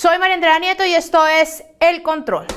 Soy María Andrea Nieto y esto es El Control.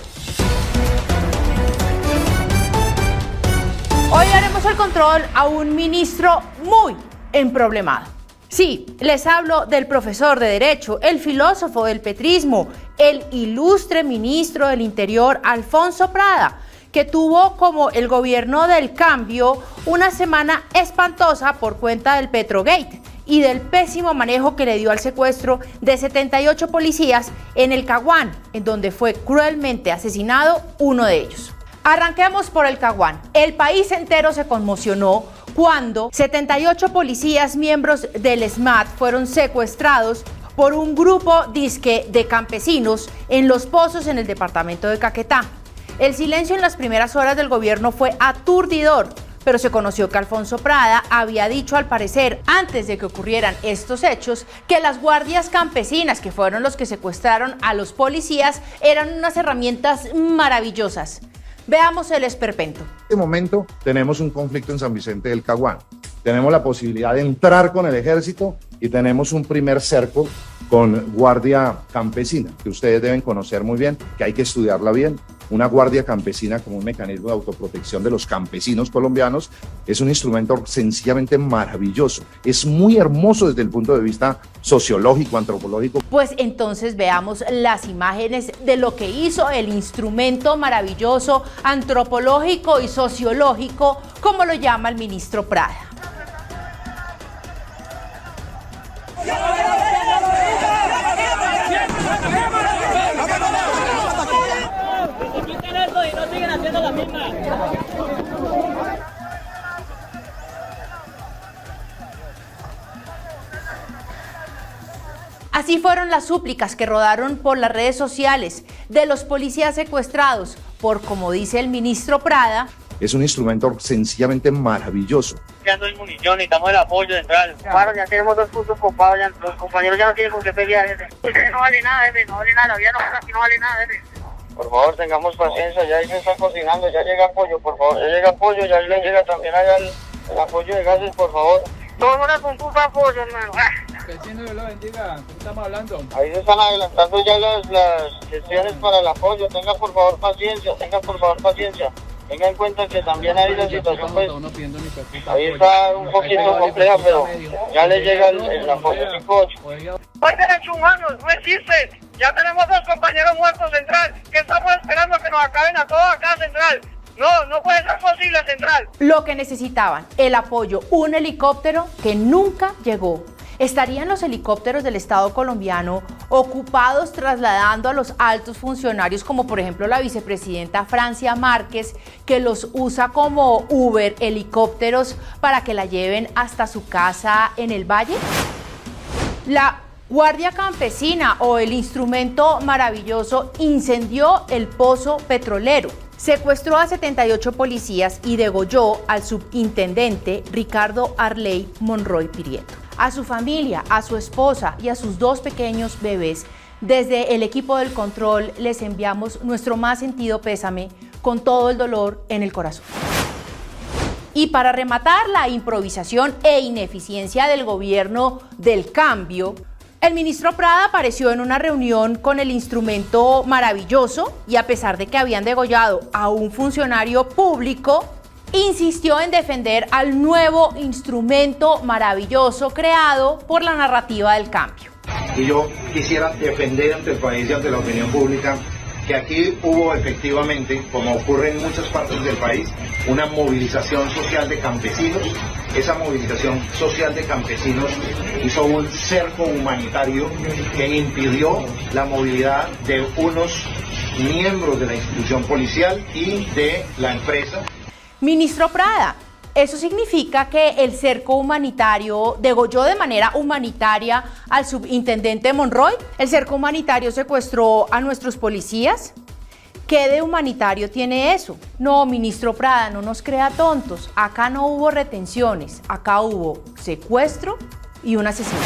Hoy haremos el control a un ministro muy emproblemado. Sí, les hablo del profesor de Derecho, el filósofo del petrismo, el ilustre ministro del Interior, Alfonso Prada, que tuvo como el gobierno del cambio una semana espantosa por cuenta del Petrogate y del pésimo manejo que le dio al secuestro de 78 policías en el Caguán, en donde fue cruelmente asesinado uno de ellos. Arranquemos por el Caguán. El país entero se conmocionó cuando 78 policías miembros del SMAT fueron secuestrados por un grupo disque de campesinos en Los Pozos, en el departamento de Caquetá. El silencio en las primeras horas del gobierno fue aturdidor, pero se conoció que Alfonso Prada había dicho, al parecer, antes de que ocurrieran estos hechos, que las guardias campesinas, que fueron los que secuestraron a los policías, eran unas herramientas maravillosas. Veamos el esperpento. En este momento tenemos un conflicto en San Vicente del Caguán. Tenemos la posibilidad de entrar con el ejército y tenemos un primer cerco con guardia campesina, que ustedes deben conocer muy bien, que hay que estudiarla bien. Una guardia campesina como un mecanismo de autoprotección de los campesinos colombianos es un instrumento sencillamente maravilloso. Es muy hermoso desde el punto de vista sociológico, antropológico. Pues entonces veamos las imágenes de lo que hizo el instrumento maravilloso, antropológico y sociológico, como lo llama el ministro Prada. Así fueron las súplicas que rodaron por las redes sociales de los policías secuestrados por, como dice el ministro Prada, es un instrumento sencillamente maravilloso. Ya no hay munición, necesitamos el apoyo central. Claro, ya tenemos 2 puntos copados, ya los compañeros ya no tienen con qué pelear, jefe. No vale nada, jefe, no vale nada, la vida no vale nada, jefe. Por favor, tengamos paciencia, ya ahí se está cocinando, ya llega apoyo, por favor, ya llega apoyo, ya le llega también allá el apoyo de gases, por favor. 2 horas con culpa apoyo, hermano. Que el Señor lo bendiga, ¿cómo estamos hablando? Ahí se están adelantando ya las gestiones para el apoyo, tenga por favor paciencia, Tenga en cuenta que también hay una situación, pues, ahí está un poquito compleja, pero ya le llega el apoyo 58. No hay derechos humanos, no existen. Ya tenemos 2 compañeros muertos, Central. ¿Qué estamos esperando? Que nos acaben a todos acá, Central. No puede ser posible, Central. Lo que necesitaban, el apoyo, un helicóptero que nunca llegó. ¿Estarían los helicópteros del Estado colombiano ocupados trasladando a los altos funcionarios, como por ejemplo la vicepresidenta Francia Márquez, que los usa como Uber helicópteros para que la lleven hasta su casa en el Valle? La Guardia Campesina o el instrumento maravilloso incendió el pozo petrolero. Secuestró a 78 policías y degolló al subintendente Ricardo Arley Monroy Pirieto. A su familia, a su esposa y a sus 2 pequeños bebés, desde el equipo del control les enviamos nuestro más sentido pésame, con todo el dolor en el corazón. Y para rematar la improvisación e ineficiencia del gobierno del cambio, el ministro Prada apareció en una reunión con el instrumento maravilloso y, a pesar de que habían degollado a un funcionario público, insistió en defender al nuevo instrumento maravilloso creado por la narrativa del cambio. Y yo quisiera defender ante el país y ante la opinión pública que aquí hubo efectivamente, como ocurre en muchas partes del país, una movilización social de campesinos. Esa movilización social de campesinos hizo un cerco humanitario que impidió la movilidad de unos miembros de la institución policial y de la empresa. Ministro Prada, ¿eso significa que el cerco humanitario degolló de manera humanitaria al subintendente Monroy? ¿El cerco humanitario secuestró a nuestros policías? ¿Qué de humanitario tiene eso? No, ministro Prada, no nos crea tontos. Acá no hubo retenciones, acá hubo secuestro y un asesinato.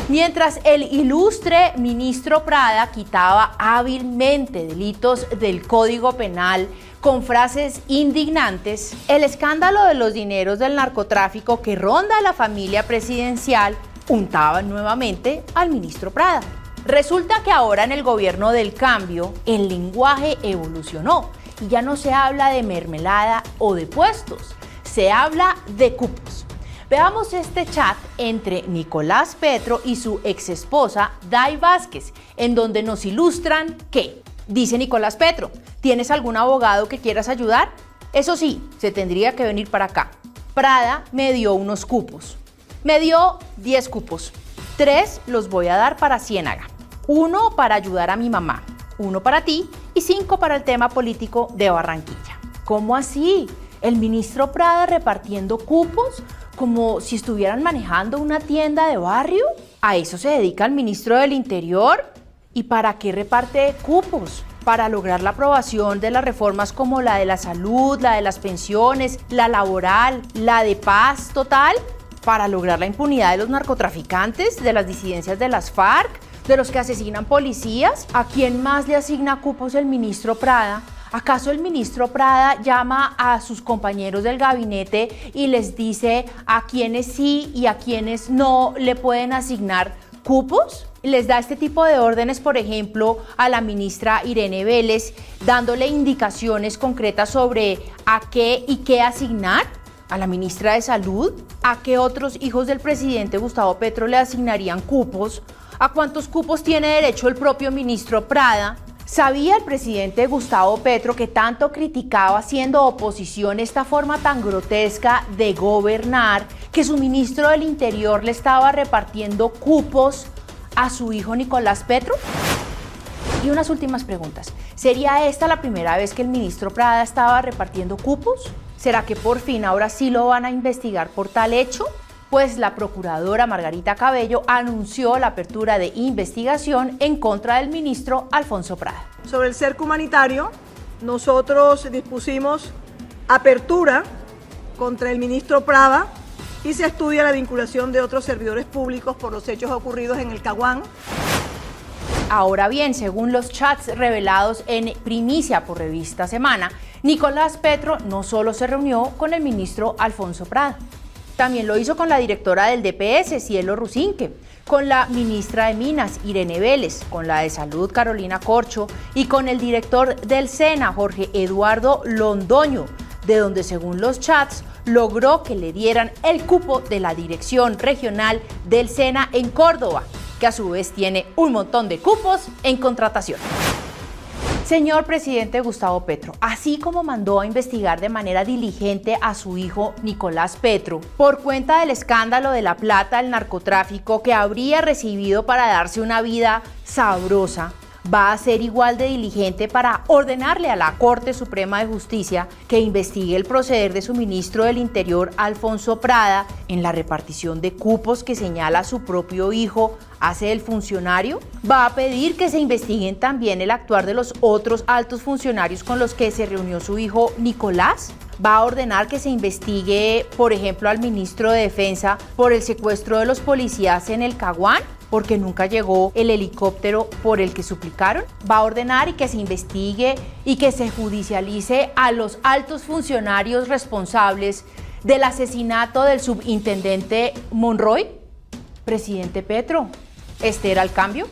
Mientras el ilustre ministro Prada quitaba hábilmente delitos del Código Penal con frases indignantes, el escándalo de los dineros del narcotráfico que ronda la familia presidencial untaba nuevamente al ministro Prada. Resulta que ahora en el gobierno del cambio el lenguaje evolucionó y ya no se habla de mermelada o de puestos, se habla de cupos. Veamos este chat entre Nicolás Petro y su exesposa Day Vázquez, en donde nos ilustran que, dice Nicolás Petro, ¿tienes algún abogado que quieras ayudar? Eso sí, se tendría que venir para acá. Prada me dio unos cupos. Me dio 10 cupos. 3 los voy a dar para Ciénaga. 1 para ayudar a mi mamá. 1 para ti y 5 para el tema político de Barranquilla. ¿Cómo así? ¿El ministro Prada repartiendo cupos como si estuvieran manejando una tienda de barrio? ¿A eso se dedica el ministro del Interior? ¿Y para qué reparte cupos? ¿Para lograr la aprobación de las reformas como la de la salud, la de las pensiones, la laboral, la de paz total? ¿Para lograr la impunidad de los narcotraficantes, de las disidencias de las FARC, de los que asesinan policías? ¿A quién más le asigna cupos el ministro Prada? ¿Acaso el ministro Prada llama a sus compañeros del gabinete y les dice a quiénes sí y a quiénes no le pueden asignar cupos? Les da este tipo de órdenes, por ejemplo, a la ministra Irene Vélez, dándole indicaciones concretas sobre a qué y qué asignar. ¿A la ministra de Salud? ¿A qué otros hijos del presidente Gustavo Petro le asignarían cupos? ¿A cuántos cupos tiene derecho el propio ministro Prada? ¿Sabía el presidente Gustavo Petro, que tanto criticaba siendo oposición esta forma tan grotesca de gobernar, que su ministro del Interior le estaba repartiendo cupos a su hijo Nicolás Petro? Y unas últimas preguntas. ¿Sería esta la primera vez que el ministro Prada estaba repartiendo cupos? ¿Será que por fin ahora sí lo van a investigar por tal hecho? Pues la procuradora Margarita Cabello anunció la apertura de investigación en contra del ministro Alfonso Prada. Sobre el cerco humanitario, nosotros dispusimos apertura contra el ministro Prada y se estudia la vinculación de otros servidores públicos por los hechos ocurridos en el Caguán. Ahora bien, según los chats revelados en primicia por Revista Semana, Nicolás Petro no solo se reunió con el ministro Alfonso Prada, también lo hizo con la directora del DPS, Cielo Rusinque, con la ministra de Minas, Irene Vélez, con la de Salud, Carolina Corcho, y con el director del SENA, Jorge Eduardo Londoño, de donde, según los chats, logró que le dieran el cupo de la dirección regional del SENA en Córdoba, que a su vez tiene un montón de cupos en contratación. Señor presidente Gustavo Petro, así como mandó a investigar de manera diligente a su hijo Nicolás Petro por cuenta del escándalo de la plata del narcotráfico que habría recibido para darse una vida sabrosa, va a ser igual de diligente para ordenarle a la Corte Suprema de Justicia que investigue el proceder de su ministro del Interior, Alfonso Prada, en la repartición de cupos que señala su propio hijo hace el funcionario. Va a pedir que se investiguen también el actuar de los otros altos funcionarios con los que se reunió su hijo Nicolás. Va a ordenar que se investigue, por ejemplo, al ministro de Defensa por el secuestro de los policías en el Caguán, porque nunca llegó el helicóptero por el que suplicaron. Va a ordenar y que se investigue y que se judicialice a los altos funcionarios responsables del asesinato del subintendente Monroy. Presidente Petro, ¿este era el cambio?